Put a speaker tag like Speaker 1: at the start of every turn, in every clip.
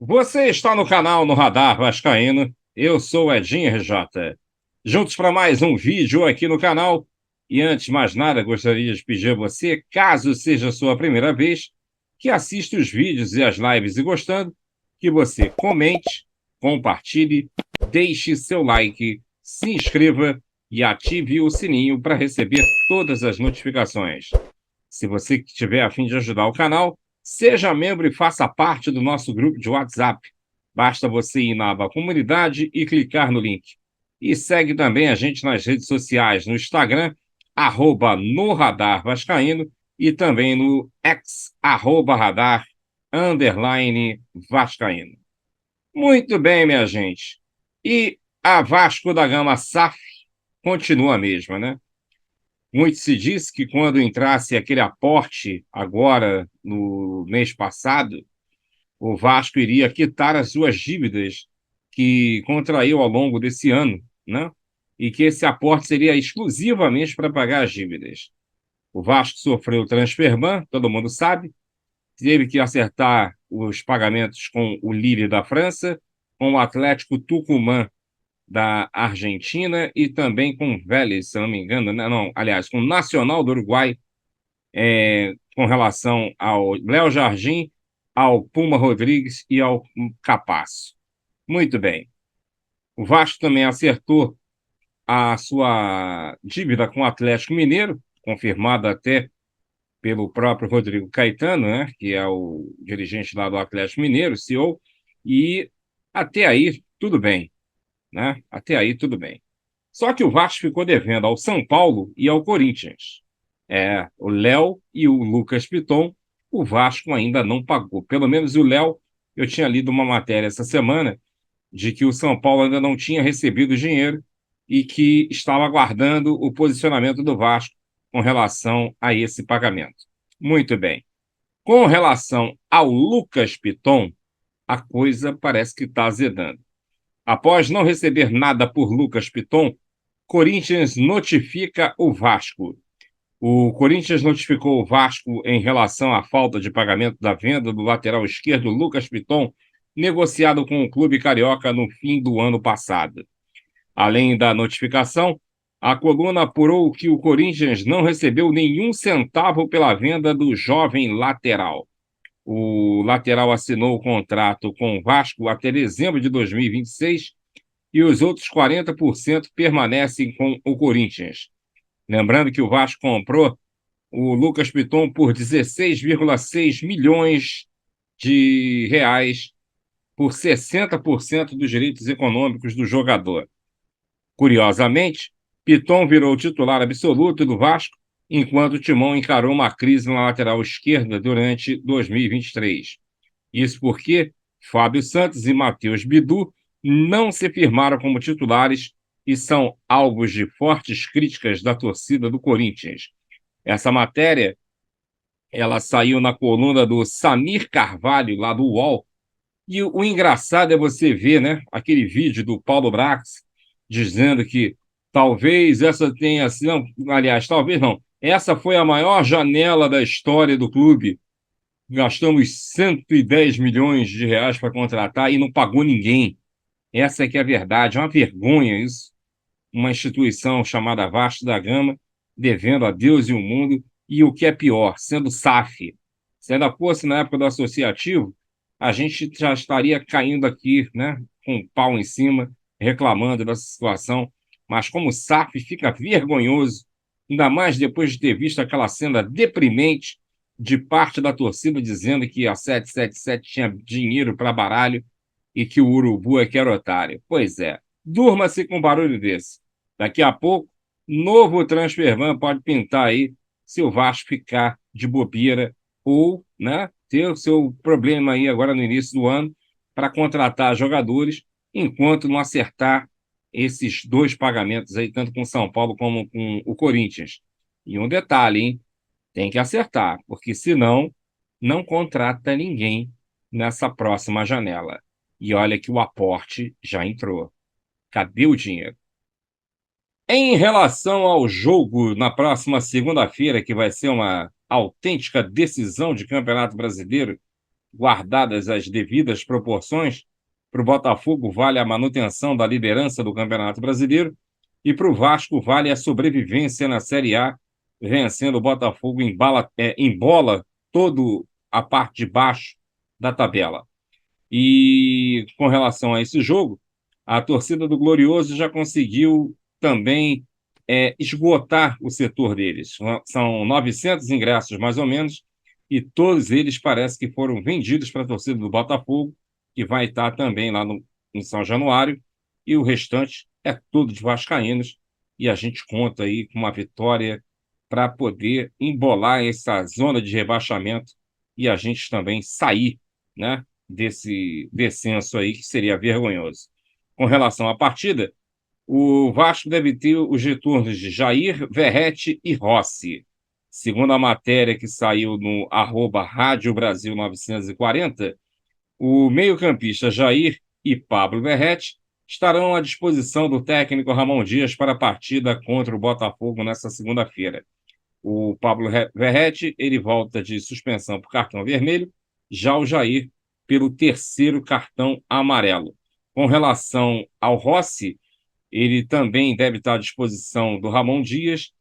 Speaker 1: Você está no canal no Radar Vascaíno. Eu sou o Edinho RJ. Juntos para mais um vídeo aqui no canal. E antes de mais nada, gostaria de pedir a você, caso seja a sua primeira vez, que assista os vídeos e as lives e gostando, que você comente, compartilhe, deixe seu like, se inscreva e ative o sininho para receber todas as notificações. Se você tiver a fim de ajudar o canal, seja membro e faça parte do nosso grupo de WhatsApp. Basta você ir na aba Comunidade e clicar no link. E segue também a gente nas redes sociais, no Instagram, @no Radar Vascaíno, e também no X, @radar, _Vascaíno. Muito bem, minha gente. E a Vasco da Gama SAF continua a mesma, né? Muito se disse que quando entrasse aquele aporte agora no mês passado, o Vasco iria quitar as suas dívidas que contraiu ao longo desse ano, né? E que esse aporte seria exclusivamente para pagar as dívidas. O Vasco sofreu o transfer ban, todo mundo sabe, teve que acertar os pagamentos com o Lille da França, com o Atlético Tucumã da Argentina e também com o Vélez, se não me engano, né? Não, aliás, com o Nacional do Uruguai, com relação ao Léo Jardim, ao Puma Rodrigues e ao Capasso. Muito bem. O Vasco também acertou a sua dívida com o Atlético Mineiro, confirmada até pelo próprio Rodrigo Caetano, né, que é o dirigente lá do Atlético Mineiro, CEO, e até aí tudo bem, né? Até aí tudo bem. Só que o Vasco ficou devendo ao São Paulo e ao Corinthians. O Léo e o Lucas Piton, o Vasco ainda não pagou. Pelo menos o Léo, eu tinha lido uma matéria essa semana de que o São Paulo ainda não tinha recebido o dinheiro e que estava aguardando o posicionamento do Vasco com relação a esse pagamento. Muito bem. Com relação ao Lucas Piton, a coisa parece que está azedando. Após não receber nada por Lucas Piton, Corinthians notifica o Vasco. O Corinthians notificou o Vasco em relação à falta de pagamento da venda do lateral esquerdo Lucas Piton, negociado com o clube carioca no fim do ano passado. Além da notificação, a coluna apurou que o Corinthians não recebeu nenhum centavo pela venda do jovem lateral. O lateral assinou o contrato com o Vasco até dezembro de 2026 e os outros 40% permanecem com o Corinthians. Lembrando que o Vasco comprou o Lucas Piton por 16,6 milhões de reais por 60% dos direitos econômicos do jogador. Curiosamente, Piton virou titular absoluto do Vasco, enquanto o Timão encarou uma crise na lateral esquerda durante 2023. Isso porque Fábio Santos e Matheus Bidu não se firmaram como titulares e são alvos de fortes críticas da torcida do Corinthians. Essa matéria, ela saiu na coluna do Samir Carvalho, lá do UOL, e o engraçado é você ver, né, aquele vídeo do Paulo Brax dizendo que talvez essa tenha sido, aliás, talvez não, essa foi a maior janela da história do clube. Gastamos 110 milhões de reais para contratar e não pagou ninguém. Essa é que é a verdade, é uma vergonha isso. Uma instituição chamada Vasco da Gama devendo a Deus e o mundo, e o que é pior, sendo SAF. Se ainda fosse na época do associativo, a gente já estaria caindo aqui, né, com o pau em cima, reclamando dessa situação. Mas como SAF fica vergonhoso, ainda mais depois de ter visto aquela cena deprimente de parte da torcida dizendo que a 777 tinha dinheiro para baralho e que o Urubu é que era otário. Pois é, durma-se com um barulho desse. Daqui a pouco, novo transfer ban pode pintar aí se o Vasco ficar de bobeira ou, né, ter o seu problema aí agora no início do ano para contratar jogadores enquanto não acertar esses dois pagamentos aí, tanto com o São Paulo como com o Corinthians. E um detalhe, hein? Tem que acertar, porque senão não contrata ninguém nessa próxima janela. E olha que o aporte já entrou. Cadê o dinheiro? Em relação ao jogo na próxima segunda-feira, que vai ser uma autêntica decisão de Campeonato Brasileiro guardadas as devidas proporções, para o Botafogo vale a manutenção da liderança do Campeonato Brasileiro e para o Vasco vale a sobrevivência na Série A, vencendo o Botafogo embola toda a parte de baixo da tabela. E com relação a esse jogo, a torcida do Glorioso já conseguiu também esgotar o setor deles. São 900 ingressos, mais ou menos, e todos eles parece que foram vendidos para a torcida do Botafogo, que vai estar também lá em São Januário, e o restante é tudo de vascaínos, e a gente conta aí com uma vitória para poder embolar essa zona de rebaixamento e a gente também sair, né, desse descenso aí, que seria vergonhoso. Com relação à partida, o Vasco deve ter os retornos de Jair, Verrete e Rossi. Segundo a matéria que saiu no @Rádio Brasil 940, o meio-campista Jair e Pablo Verrete estarão à disposição do técnico Ramon Dias para a partida contra o Botafogo nesta segunda-feira. O Pablo Verrete, ele volta de suspensão por cartão vermelho, já o Jair pelo terceiro cartão amarelo. Com relação ao Rossi, ele também deve estar à disposição do Ramon Dias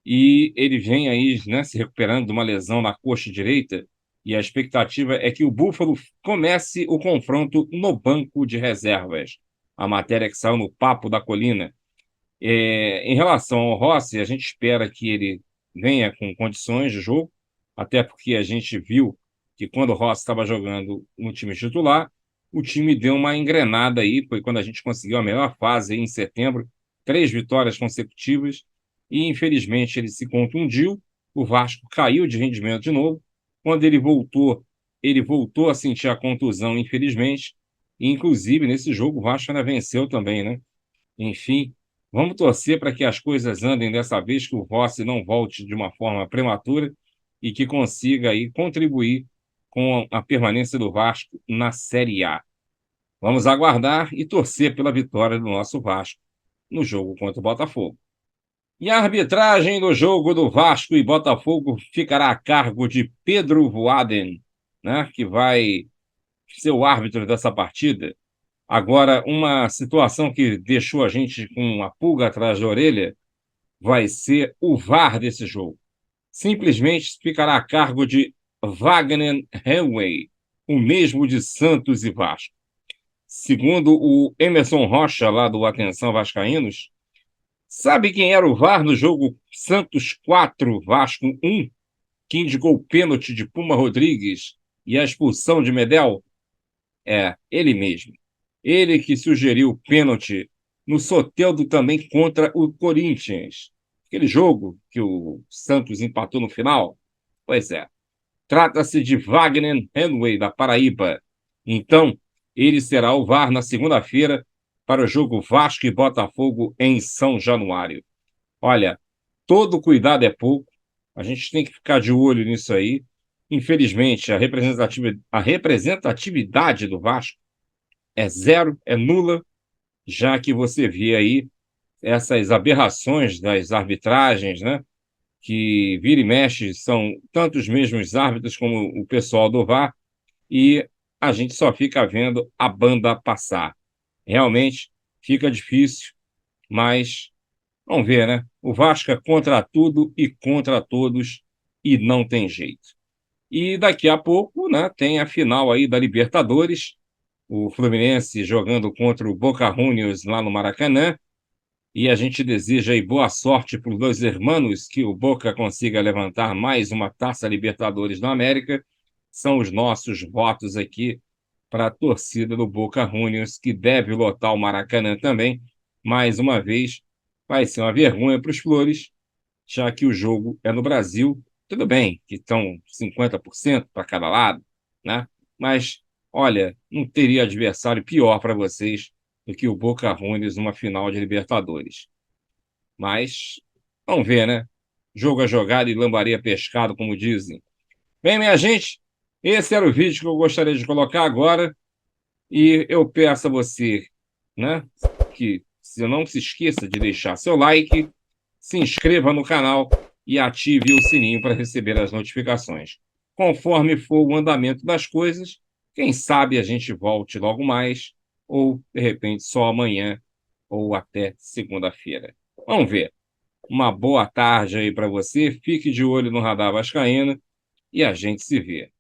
Speaker 1: e ele vem aí, né, se recuperando de uma lesão na coxa direita e a expectativa é que o Búfalo comece o confronto no banco de reservas. A matéria que saiu no Papo da Colina. Em relação ao Rossi, a gente espera que ele venha com condições de jogo, até porque a gente viu que quando o Rossi estava jogando no time titular, o time deu uma engrenada aí, foi quando a gente conseguiu a melhor fase aí em setembro, 3 vitórias consecutivas, e infelizmente ele se contundiu, o Vasco caiu de rendimento de novo, quando ele voltou a sentir a contusão, infelizmente, e inclusive nesse jogo o Vasco ainda venceu também, né? Enfim, vamos torcer para que as coisas andem dessa vez, que o Rossi não volte de uma forma prematura e que consiga aí contribuir com a permanência do Vasco na Série A. Vamos aguardar e torcer pela vitória do nosso Vasco no jogo contra o Botafogo. E a arbitragem do jogo do Vasco e Botafogo ficará a cargo de Pedro Voaden, né, que vai ser o árbitro dessa partida. Agora, uma situação que deixou a gente com uma pulga atrás da orelha vai ser o VAR desse jogo. Simplesmente ficará a cargo de Wagner Helway, o mesmo de Santos e Vasco. Segundo o Emerson Rocha, lá do Atenção Vascaínos, sabe quem era o VAR no jogo Santos 4, Vasco 1, que indicou o pênalti de Puma Rodrigues e a expulsão de Medel? É, ele mesmo. Ele que sugeriu o pênalti no Soteldo também contra o Corinthians. Aquele jogo que o Santos empatou no final. Pois é. Trata-se de Wagner Henway, da Paraíba. Então, ele será o VAR na segunda-feira para o jogo Vasco e Botafogo em São Januário. Olha, todo cuidado é pouco. A gente tem que ficar de olho nisso aí. Infelizmente, a representatividade do Vasco é zero, é nula, já que você vê aí essas aberrações das arbitragens, né? Que vira e mexe são tanto os mesmos árbitros como o pessoal do VAR, e a gente só fica vendo a banda passar. Realmente fica difícil, mas vamos ver, né? O Vasco é contra tudo e contra todos e não tem jeito. E daqui a pouco, né, tem a final aí da Libertadores, o Fluminense jogando contra o Boca Juniors lá no Maracanã, e a gente deseja aí boa sorte para os dois irmãos, que o Boca consiga levantar mais uma Taça Libertadores da América. São os nossos votos aqui para a torcida do Boca Juniors, que deve lotar o Maracanã também. Mais uma vez, vai ser uma vergonha para os Flores, já que o jogo é no Brasil. Tudo bem que estão 50% para cada lado, né? Mas, olha, não teria adversário pior para vocês do que o Boca Juniors numa final de Libertadores. Mas, vamos ver, né? Jogo a jogado e lambaria pescado, como dizem. Bem, minha gente, esse era o vídeo que eu gostaria de colocar agora. E eu peço a você, né, que não se esqueça de deixar seu like, se inscreva no canal e ative o sininho para receber as notificações. Conforme for o andamento das coisas, Quem sabe a gente volte logo mais, ou de repente só amanhã, ou até segunda-feira. Vamos ver. Uma boa tarde aí para você, fique de olho no Radar Vascaíno e a gente se vê.